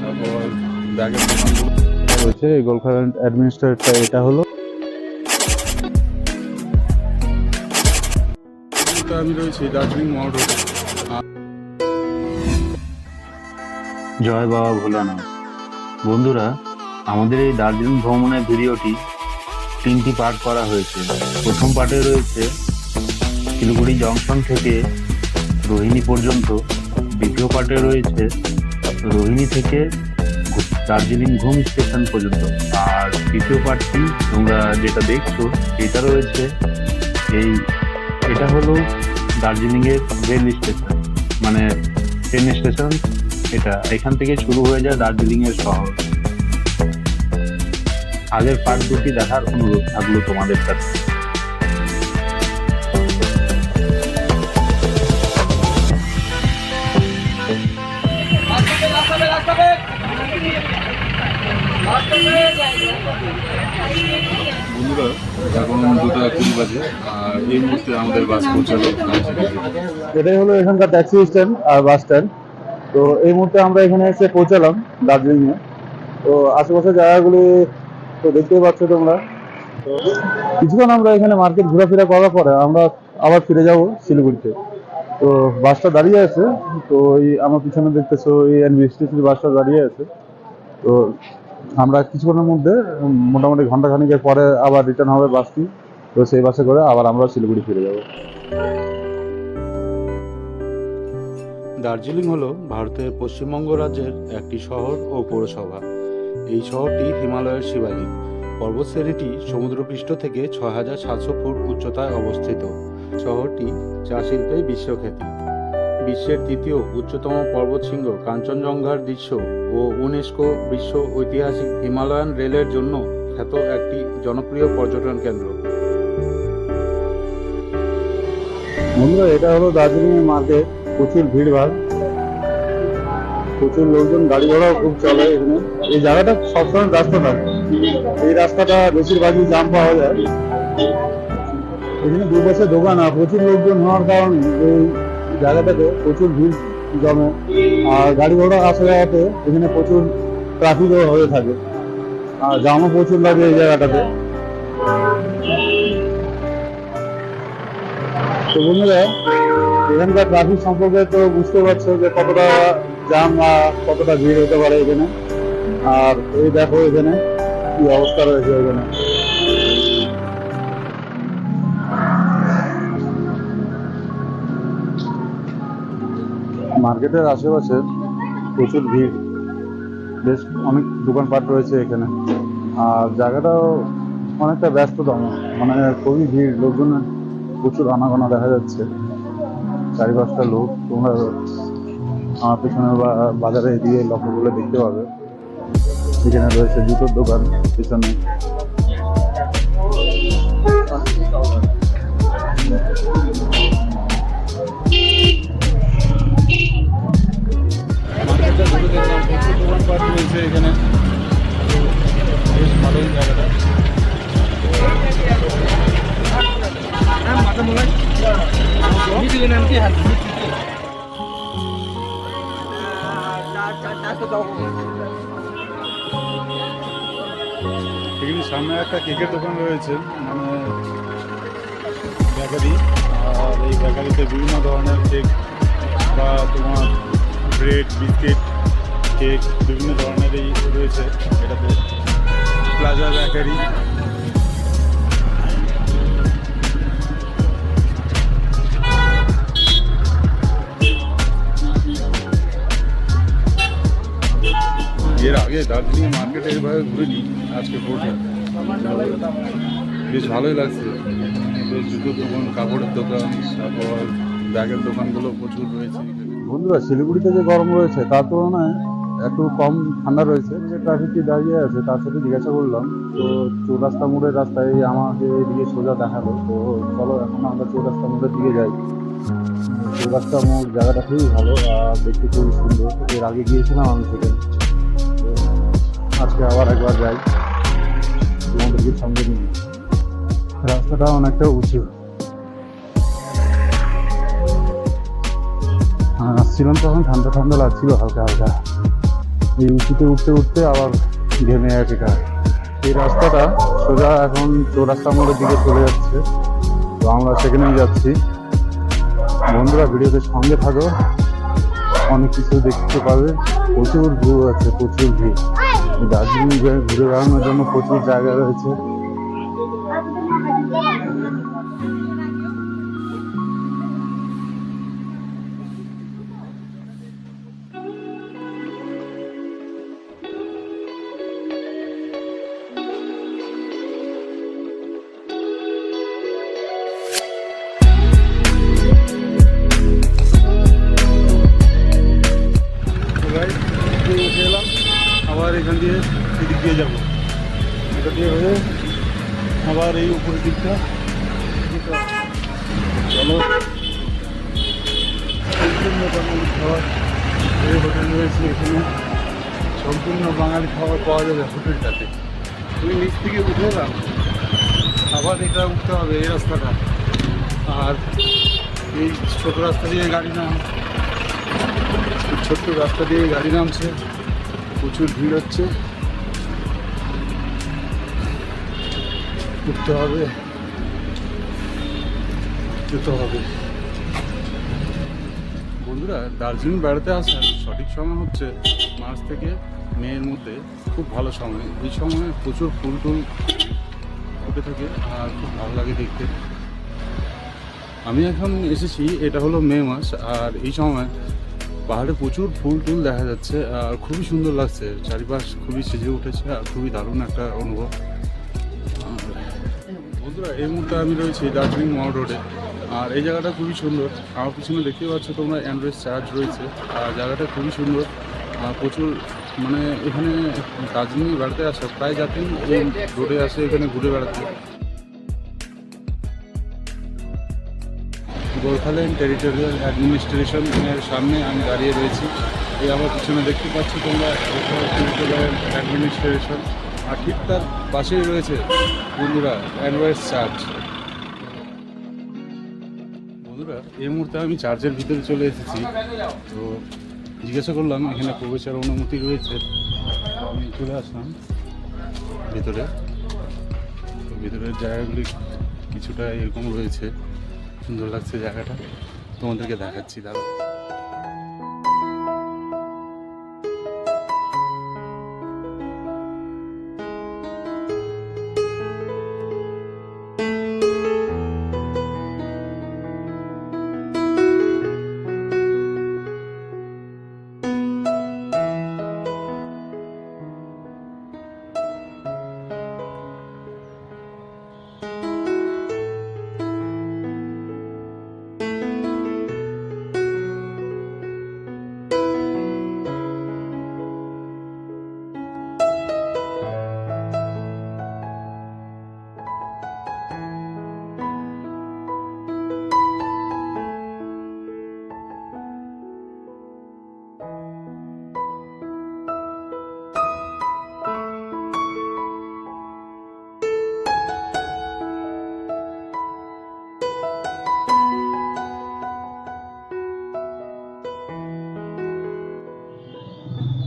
তারপর ব্যাগের দোকানগুলো রয়েছে। এই গোর্খাল্যান্ড অ্যাডমিনিস্ট্রেটরটা এটা হলো। আমি রয়েছি দার্জিলিং মল রোডে। জয় বাবা ভোলানাথ। বন্ধুরা, আমাদের এই দার্জিলিং ভ্রমণের ভিডিওটি 3টি পার্ট করা হয়েছে। প্রথম পার্টে রয়েছে শিলিগুড়ি জংশন থেকে রোহিণী পর্যন্ত, দ্বিতীয় পার্টে রয়েছে রোহিণী থেকে দার্জিলিং ঘুম স্টেশন পর্যন্ত, আর তৃতীয় পার্টটি তোমরা যেটা দেখছো এটা রয়েছে এটা হলো দার্জিলিংয়ের রেল স্টেশন, মানে ট্রেন স্টেশন। এখান থেকে শুরু হয়ে যায় দার্জিলিং এর শহর। আগের পার্ট দুটি দেখার অনুরোধ থাকলো তোমাদের কাছে। বন্ধুরা, এখন 2:20 বাজে আর এই মুহূর্তে আমাদের বাস পৌঁছালো। এটাই হলো এখানকার ট্যাক্সি স্ট্যান্ড আর বাস স্ট্যান্ড। তো এই মুহূর্তে আমরা এখানে এসে পৌঁছালাম দার্জিলিংয়ে। তো আশেপাশের জায়গাগুলি তো দেখতেই পাচ্ছ তোমরা। তো কিছুক্ষণ আমরা এখানে মার্কেট ঘোরাফেরা করার পরে আমরা আবার ফিরে যাব শিলিগুড়িতে। তো বাসটা দাঁড়িয়ে আছে, তো এই আমার পিছনে দেখতেছো এই এনবিএসটিসির বাসটা দাঁড়িয়ে আছে। তো আমরা কিছুক্ষণের মধ্যে মোটামুটি ঘন্টাখানিকের পরে আবার রিটার্ন হবে বাসটি। তো সেই বাসে করে আবার আমরা শিলিগুড়ি ফিরে যাব। দার্জিলিং হলো ভারতের পশ্চিমবঙ্গ রাজ্যের একটি শহর ও পৌরসভা। এই শহরটি হিমালয়ের শিবালিক পর্বতশ্রেণীটি সমুদ্রপৃষ্ঠ থেকে 6,700 ফুট উচ্চতায় অবস্থিত। শহরটি চা শিল্পে বিশ্বখ্যাতি। বিশ্বের তৃতীয় উচ্চতম পর্বতশৃঙ্গ কাঞ্চনজঙ্ঘার দৃশ্য ও ইউনেস্কো বিশ্ব ঐতিহাসিক হিমালয়ান রেলের জন্য খ্যাত একটি জনপ্রিয় পর্যটন কেন্দ্র। বন্ধুরা, এটা হলো দার্জিলিং মার্কেট। প্রচুর ভিড়ভাড়, প্রচুর লোকজন, গাড়ি ঘোড়াও খুব চলে এখানে। এই জায়গাটা সবসময় রাস্তা থাকে, এই রাস্তাটা বেশিরভাগই জাম পাওয়া যায়। এখানে দুপাশে দোকান আর প্রচুর লোকজন হওয়ার কারণে এই জায়গাটাতে প্রচুর ভিড় জমে। আর গাড়ি ঘোড়া আসা যাওয়াতে এখানে প্রচুর ট্রাফিকও হয়ে থাকে আর জামও প্রচুর লাগে এই জায়গাটাতে। তো বন্ধুরা, এখানকার ট্রাফিক সম্পর্কে তো বুঝতে পারছো যে কতটা জাম আর কতটা ভিড় হতে পারে এখানে। আর এই দেখো এখানে কি অবস্থা রয়েছে এখানে। মার্কেটের আশেপাশে প্রচুর ভিড়, বেশ অনেক দোকানপাট রয়েছে এখানে। আর জায়গাটাও অনেকটা ব্যস্ততম, মানে খুবই ভিড়, লোকজনের প্রচুর আনাগোনা দেখা যাচ্ছে। 4-5টা লোক তোমরা আমার পেছনে বাজারে এদিকে লক্ষ্য করলে দেখতে পাবে। এখানে রয়েছে জুতোর দোকান পেছনে। দোকানপাট রয়েছে এখানে, বেশ ভালোই জায়গাটা। এখানে সামনে একটা কেকের দোকান রয়েছে, মানে বেকারি। আর এই বেকারিতে বিভিন্ন ধরনের কেক বা তোমার ব্রেড, বিস্কিট, কেক বিভিন্ন ধরনেরই রয়েছে এটাতে। Plaza bakery. এর আগে দার্জিলিং মার্কেটে এভাবে ঘুরিনি, আজকে ঘুরলাম, বেশ ভালোই লাগছে। বেশ জুতোর দোকান, কাপড়ের দোকান, তারপর ব্যাগের দোকানগুলো প্রচুর রয়েছে। বন্ধুরা, শিলিগুড়িতে যে গরম রয়েছে তার তুলনায় একটু কম ঠান্ডা রয়েছে। যে ট্রাফিকটি দাঁড়িয়ে আছে তার সাথে জিজ্ঞাসা করলাম, তো চৌরাস্তা মোড়ের রাস্তায় আমাকে এদিকে সোজা দেখালো। তো চলো এখন আমরা চৌরাস্তা মোড়ের দিকে যাই। চৌরাস্তা মোড় জায়গাটা খুবই ভালো আর দেখতে খুবই সুন্দর। এর আগে গিয়েছিলাম আমি সেখানে, আজকে আবার একবার যাই, তোমাদেরকে সঙ্গে নিয়ে। রাস্তাটা অনেকটা উঁচু। আসছিলাম তখন ঠান্ডা ঠান্ডা লাগছিল হালকা হালকা। এই উঁচুতে উঠতে উঠতে আবার ঘেমে একাকার। এই রাস্তাটা সোজা এখন চৌরাস্তা মোড়ের দিকে চলে যাচ্ছে, তো আমরা সেখানেই যাচ্ছি। বন্ধুরা ভিডিওতে সঙ্গে থাকো, অনেক কিছু দেখতে পাবে। প্রচুর ভিউ আছে, প্রচুর ভিউ। দার্জিলিং ঘুরে বেড়ানোর জন্য প্রচুর জায়গা রয়েছে। আবার এখান দিয়ে এদিক দিয়ে যাবো, এটা দিয়ে হয়ে আবার এই উপরের দিকটা। চলো, সম্পূর্ণ বাঙালি খাবার এই হোটেল রয়েছে এখানে। সম্পূর্ণ বাঙালি খাবার পাওয়া যাবে হোটেলটাতে। তুমি নিচ থেকে উঠে এলাম, আবার এটা উঠতে হবে এই রাস্তাটা, আর এই ছোট রাস্তা দিয়ে গাড়ি ছোট্ট রাস্তা দিয়ে গাড়ি নামছে। প্রচুর ভিড় হচ্ছে, উঠতে হবে, যেতে হবে। বন্ধুরা, দার্জিলিং বেড়াতে আসার সঠিক সময় হচ্ছে মার্চ থেকে মের মধ্যে, খুব ভালো সময়। এই সময় প্রচুর ফুল টুল উঠে থাকে আর খুব ভালো লাগে দেখতে। আমি এখন এসেছি, এটা হলো মে মাস, আর এই সময় পাহাড়ে প্রচুর ফুল টুল দেখা যাচ্ছে আর খুবই সুন্দর লাগছে। চারিপাশ খুবই সেজে উঠেছে আর খুবই দারুণ একটা অনুভব। বন্ধুরা, এই মুহূর্তে আমি রয়েছি দার্জিলিং মল রোডে, আর এই জায়গাটা খুবই সুন্দর। আমার পিছনে দেখতে পাচ্ছ তোমরা অ্যান্ড্রয়েড চার্চ রয়েছে, আর জায়গাটা খুবই সুন্দর। প্রচুর মানে এখানে দার্জিলিংয়ে বেড়াতে আসে প্রায় যাত্রী এই রোডে আসে এখানে ঘুরে বেড়াতে। গোর্খাল্যান্ড টেরিটোরিয়াল অ্যাডমিনিস্ট্রেশনের সামনে আমি দাঁড়িয়ে রয়েছি। এই আমার পিছনে দেখতে পাচ্ছ তোমরা টেরিটোরিয়াল অ্যাডমিনিস্ট্রেশন, আর ঠিক তার পাশেই রয়েছে বন্ধুরা অ্যান্ড্রয়েড চার্চ। বন্ধুরা, এই মুহূর্তে আমি চার্চের ভিতরে চলে এসেছি। তো জিজ্ঞাসা করলাম এখানে প্রবেশের অনুমতি রয়েছে, আমি চলে আসলাম ভিতরে। তো ভিতরের জায়গাগুলি কিছুটা এরকম রয়েছে, সুন্দর লাগছে জায়গাটা, তোমাদেরকে দেখাচ্ছি দাঁড়া।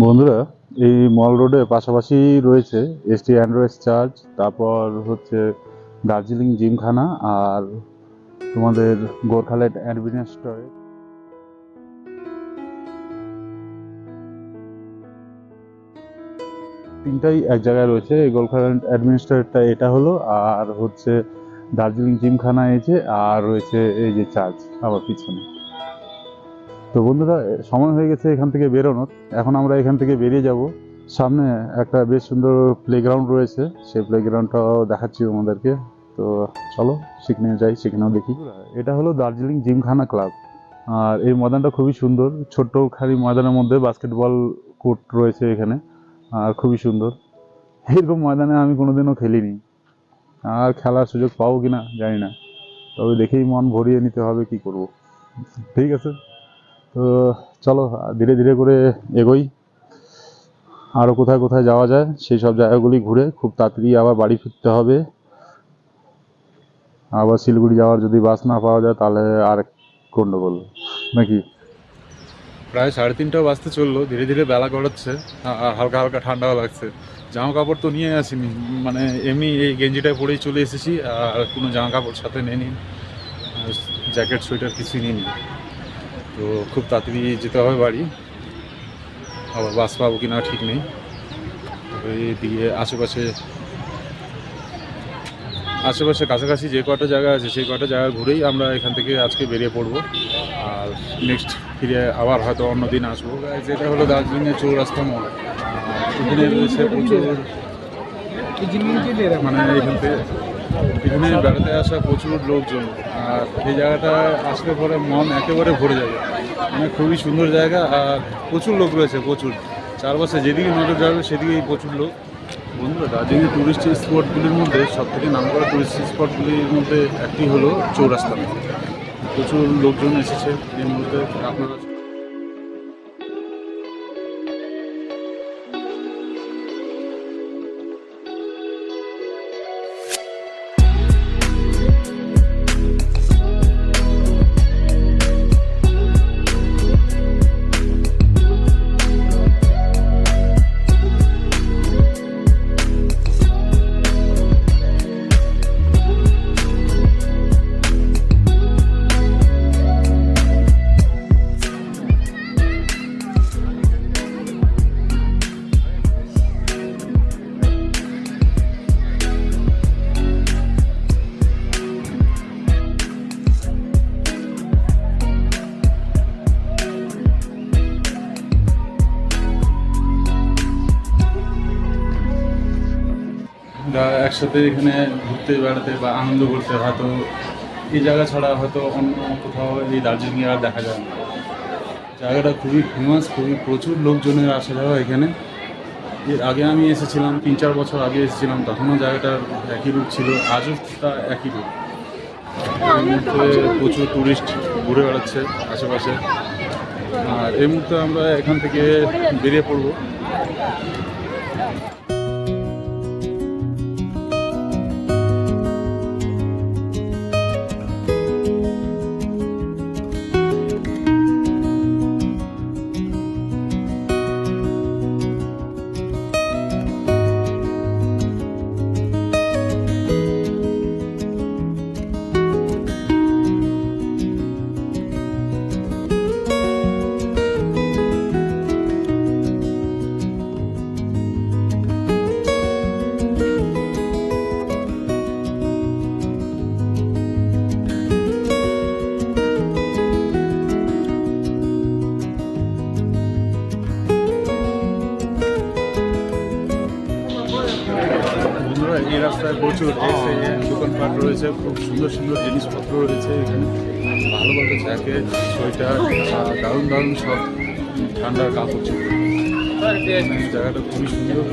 বন্ধুরা, এই মল রোডে পাশাপাশি রয়েছে এসটি অ্যান্ড্রয়েড চার্চ, তারপর হচ্ছে দার্জিলিং জিমখানা, আর তোমাদের গোর্খাল্যান্ড অ্যাডমিনিস্ট্রেটর। তিনটাই এক জায়গায় রয়েছে। এই গোর্খাল্যান্ড অ্যাডমিনিস্ট্রেটরটা এটা হলো, আর হচ্ছে দার্জিলিং জিমখানা এই যে, আর রয়েছে এই যে চার্চ আমার পিছনে। তো বন্ধুরা, সময় হয়ে গেছে এখান থেকে বেরোনোর। এখন আমরা এখান থেকে বেরিয়ে যাব। সামনে একটা বেশ সুন্দর প্লেগ্রাউন্ড রয়েছে, সেই প্লেগ্রাউন্ডটাও দেখাচ্ছি তোমাদেরকে। তো চলো সেখানে যাই, সেখানেও দেখি। এটা হলো দার্জিলিং জিমখানা ক্লাব, আর এই ময়দানটা খুবই সুন্দর। ছোট্ট খালি ময়দানের মধ্যে বাস্কেটবল কোর্ট রয়েছে এখানে, আর খুবই সুন্দর। এরকম ময়দানে আমি কোনোদিনও খেলিনি, আর খেলার সুযোগ পাবো কিনা জানি না, তবে দেখেই মন ভরিয়ে নিতে হবে, কি করব। ঠিক আছে, তো চলো ধীরে ধীরে করে এগোই। আরও কোথায় কোথায় যাওয়া যায় সেই সব জায়গাগুলি ঘুরে খুব তাড়াতাড়ি আবার বাড়ি ফিরতে হবে। আবার শিলিগুড়ি যাওয়ার যদি বাস না পাওয়া যায় তাহলে আর গন্ডগোল নাকি। প্রায় 3:30 বাজতে চললো, ধীরে ধীরে বেলা গড়াচ্ছে আর হালকা হালকা ঠান্ডাও লাগছে। জামা কাপড় তো নিয়ে আসিনি, মানে এমনি এই গেঞ্জিটায় পরেই চলে এসেছি, আর কোনো জামা কাপড় সাথে নিইনি, জ্যাকেট সোয়েটার কিছুই নিইনি। তো খুব তাড়াতাড়ি যেতে হবে বাড়ি, আবার বাস পাবো কিনা ঠিক নেই। এইদিকে আশেপাশে কাছাকাছি যে কটা জায়গা আছে সেই কটা জায়গা ঘুরেই আমরা এখান থেকে আজকে বেরিয়ে পড়বো, আর নেক্সট ফিরে আবার হয়তো অন্য দিন আসবো। যেটা হলো দার্জিলিংয়ের চৌরাস্তা মোড়, এখানে রয়েছে প্রচুর, মানে এখানে বেড়াতে আসা প্রচুর লোকজন, আর এই জায়গাটা আসলে পরে মন একেবারে ভরে যাবে। মানে খুবই সুন্দর জায়গা, আর প্রচুর লোক রয়েছে, প্রচুর। চারপাশে যেদিকে নজর যাবে সেদিকেই প্রচুর লোক। বন্ধুরা, দার্জিলিংয়ের টুরিস্ট স্পটগুলির মধ্যে সবথেকে নামকরা টুরিস্ট স্পটগুলির মধ্যে একটি হলো চৌরাস্তা। প্রচুর লোকজন এসেছে এই মুহূর্তে। আপনারা একসাথে এখানে ঘুরতে বেড়াতে বা আনন্দ করতে, হয়তো এই জায়গা ছাড়া হয়তো অন্য কোথাও এই দার্জিলিংয়ে আর দেখা যায় না। জায়গাটা খুবই ফেমাস, খুবই প্রচুর লোকজনের আসা যাওয়া এখানে। এর আগে আমি এসেছিলাম 3-4 বছর আগে এসেছিলাম, তখনও জায়গাটার একই রূপ ছিল, আজও তা একই রূপ। এই মুহূর্তে প্রচুর টুরিস্ট ঘুরে বেড়াচ্ছে আশেপাশে, আর এই মুহূর্তে আমরা এখান থেকে বেরিয়ে পড়বো। এই রাস্তায় প্রচুর দোকানপাট রয়েছে, খুব সুন্দর সুন্দর জিনিসপত্র রয়েছে এখানে। ভালো ভালো জ্যাকেট, সোয়েটার, দারুণ দারুণ সব ঠান্ডার কাপড় চোপড়। জায়গাটা খুবই সুন্দর,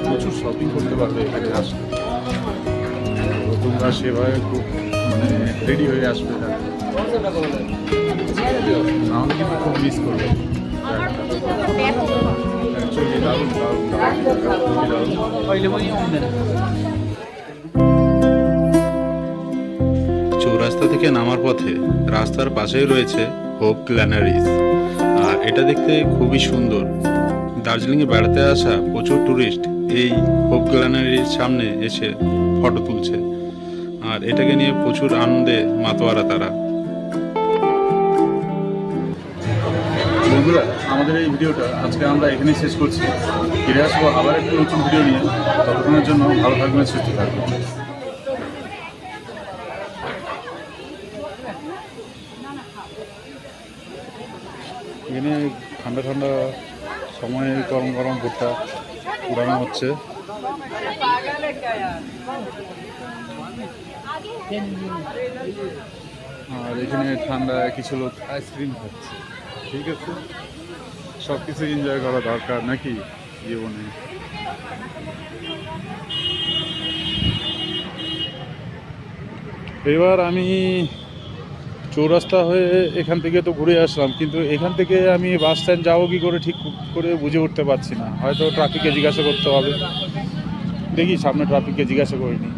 প্রচুর শপিং করতে পারবে এখানে আসলে। তোমরা সেভাবে খুব মানে রেডি হয়ে আসবে, আমি কিন্তু খুব মিস করবো। চৌরাস্তা থেকে নামার পথে রাস্তার পাশেই রয়েছে হোপ গ্ল্যানারিজ, আর এটা দেখতে খুবই সুন্দর। দার্জিলিংয়ে বেড়াতে আসা প্রচুর টুরিস্ট এই হোপ গ্ল্যানারির সামনে এসে ফটো তুলছে, আর এটাকে নিয়ে প্রচুর আনন্দে মাতোয়ারা তারা। বন্ধুরা, আমাদের এই ভিডিওটা আজকে আমরা এখানেই শেষ করছি। ফিরে আসবো আবার একটু নতুন ভিডিও নিয়ে। ততক্ষণের জন্য ভালো থাকবেন, সুস্থ থাকবেন। এখানে ঠান্ডা ঠান্ডা সময়ে গরম গরম ভুট্টা উড়ানো হচ্ছে। আর এখানে ঠান্ডা কিছু লোক আইসক্রিম খাচ্ছে। ঠিক আছে, সব কিছু এনজয় করা দরকার নাকি জীবনে। এবার আমি চৌরাস্তা হয়ে এখান থেকে তো ঘুরে আসলাম, কিন্তু এখান থেকে আমি বাস স্ট্যান্ড যাবো কি করে ঠিক করে বুঝে উঠতে পারছি না। হয়তো ট্রাফিককে জিজ্ঞাসা করতে হবে, দেখি সামনে ট্রাফিককে জিজ্ঞাসা করিনি।